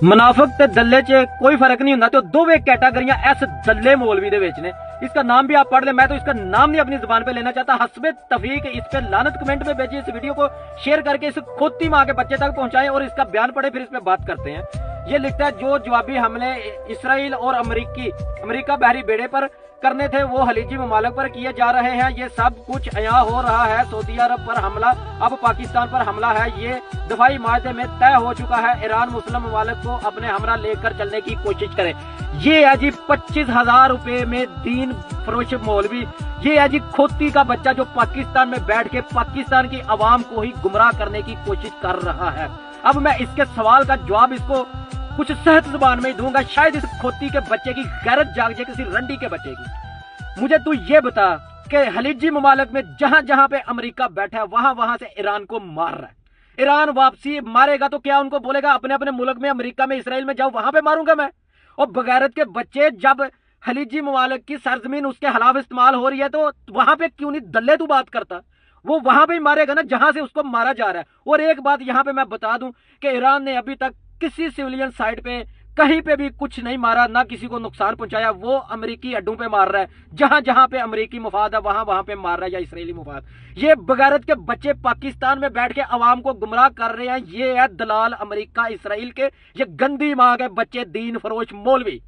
मुनाफिक ते दल्ले च कोई फर्क नहीं होता। तो दो वे कैटेगरियां इस दल्ले मौलवी दे विच ने। इसका नाम भी आप पढ़ ले, मैं तो इसका नाम नहीं अपनी जुबान पे लेना चाहता। हस्बे तफीक इस पे लानत कमेंट में भेजिए, इस वीडियो को शेयर करके इस खोती माँ के बच्चे तक पहुंचाएं और इसका बयान पढ़े, फिर इस पे बात करते हैं। ये लिखता है जो जवाबी हमले इसराइल और अमेरिका बहरी बेड़े पर करने थे वो खलीजी ममालिक पर किए जा रहे हैं। ये सब कुछ अया हो रहा है। सऊदी अरब पर हमला, अब पाकिस्तान पर हमला है। ये दफाई माहदे में तय हो चुका है। ईरान मुस्लिम ममालिक को अपने हमरा लेकर चलने की कोशिश करे। ये है जी 25,000 रुपए में दीन फरोश मौलवी। ये है जी खोती का बच्चा जो पाकिस्तान में बैठ के पाकिस्तान की आवाम को ही गुमराह करने की कोशिश कर रहा है। अब मैं इसके सवाल का जवाब इसको कुछ सहज जुबान में ही दूंगा, शायद इस खोती के बच्चे की गैरत जाग जाए, किसी रंडी के बच्चे की। मुझे तू ये बता कि खलीजी ममालिक में जहां जहां पे अमेरिका बैठा है वहां वहां से ईरान को मार रहा है। ईरान वापसी मारेगा तो क्या उनको बोलेगा अपने अपने मुल्क में, अमेरिका में, इसराइल में जाओ, वहां पे मारूंगा मैं? और बगैरत के बच्चे, जब खलीजी ममालिक की सरजमीन उसके खिलाफ इस्तेमाल हो रही है तो वहां पे क्यों नहीं दल्ले तू बात करता? वो वहां पे ही मारेगा ना जहां से उसको मारा जा रहा है। और एक बात यहां पे मैं बता दूं कि ईरान ने अभी तक किसी सिविलियन साइड पे कहीं पे भी कुछ नहीं मारा, ना किसी को नुकसान पहुंचाया। वो अमेरिकी अड्डों पे मार रहा है, जहां जहां पे अमेरिकी मुफाद है वहां वहां पे मार रहा है, या इसराइली मुफाद। ये बगैरत के बच्चे पाकिस्तान में बैठ के अवाम को गुमराह कर रहे हैं। ये है दलाल अमेरिका इसराइल के, ये गंदी मां के बच्चे दीन फरोश मौलवी।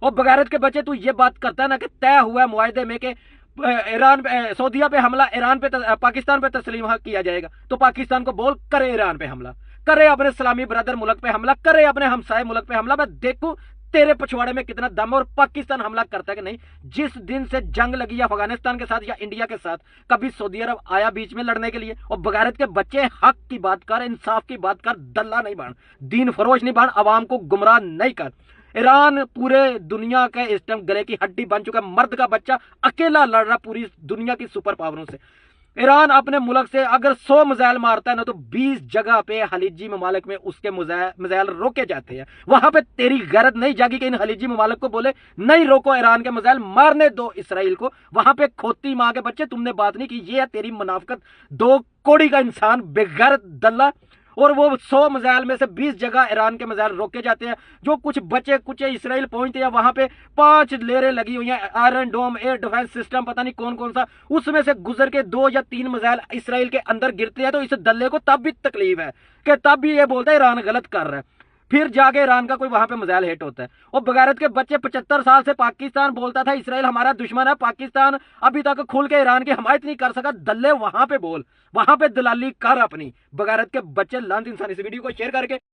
और बगैरत के बच्चे तू ये बात करता है ना कि तय हुआ है मुआहदे में कि ईरान सऊदीया पे हमला, ईरान पे पाकिस्तान पे तस्लीम किया जाएगा, तो पाकिस्तान को बोल करे ईरान पे हमला, करे अपने इस्लामी ब्रदर मुल्क पे हमला, करे अपने हमसाए मुल्क पे हमला। मैं देखूं तेरे पछवाड़े में कितना दम है और पाकिस्तान हमला करता है कि नहीं। जिस दिन से जंग लगी है अफगानिस्तान के साथ या इंडिया के साथ, कभी सऊदी अरब आया बीच में लड़ने के लिए? और बगैरत के बच्चे हक की बात कर, इंसाफ की बात कर, दल्ला नहीं बन, दीन फरोश नहीं बन, अवाम को गुमराह नहीं कर। ईरान पूरे दुनिया का इस टाइम गले की हड्डी बन चुका है। मर्द का बच्चा अकेला लड़ रहा पूरी दुनिया की सुपर पावरों से। ईरान अपने मुल्क से अगर 100 मिसाइल मारता है ना तो 20 जगह पे खलीजी ममालिक में उसके मिसाइल रोके जाते हैं। वहां पे तेरी गैरत नहीं जागी कि इन खलीजी ममालिक को बोले नहीं रोको ईरान के मिसाइल, मारने दो इसराइल को। वहां पे खोती मां के बच्चे तुमने बात नहीं की। ये है तेरी मुनाफिकत, दो कोड़ी का इंसान, बेगैरत दल्ला। और वो 100 मिसाइल में से 20 जगह ईरान के मिसाइल रोके जाते हैं। जो कुछ बचे कुछ इसराइल पहुंचते हैं वहां पे 5 लेयरें लगी हुई हैं, आयरन डोम, एयर डिफेंस सिस्टम, पता नहीं कौन कौन सा, उसमें से गुजर के 2 या 3 मिसाइल इसराइल के अंदर गिरते हैं। तो इस दल्ले को तब भी तकलीफ है कि तब भी ये बोलता है ईरान गलत कर रहा है, फिर जाके ईरान का कोई वहां पे मिसाइल हिट होता है। और बगैरत के बच्चे 75 साल से पाकिस्तान बोलता था इसराइल हमारा दुश्मन है, पाकिस्तान अभी तक खुल के ईरान की हमायत नहीं कर सका। दल्ले वहां पे बोल, वहां पे दलाली कर अपनी। बगैरत के बच्चे, लांत इंसान। इस वीडियो को शेयर करके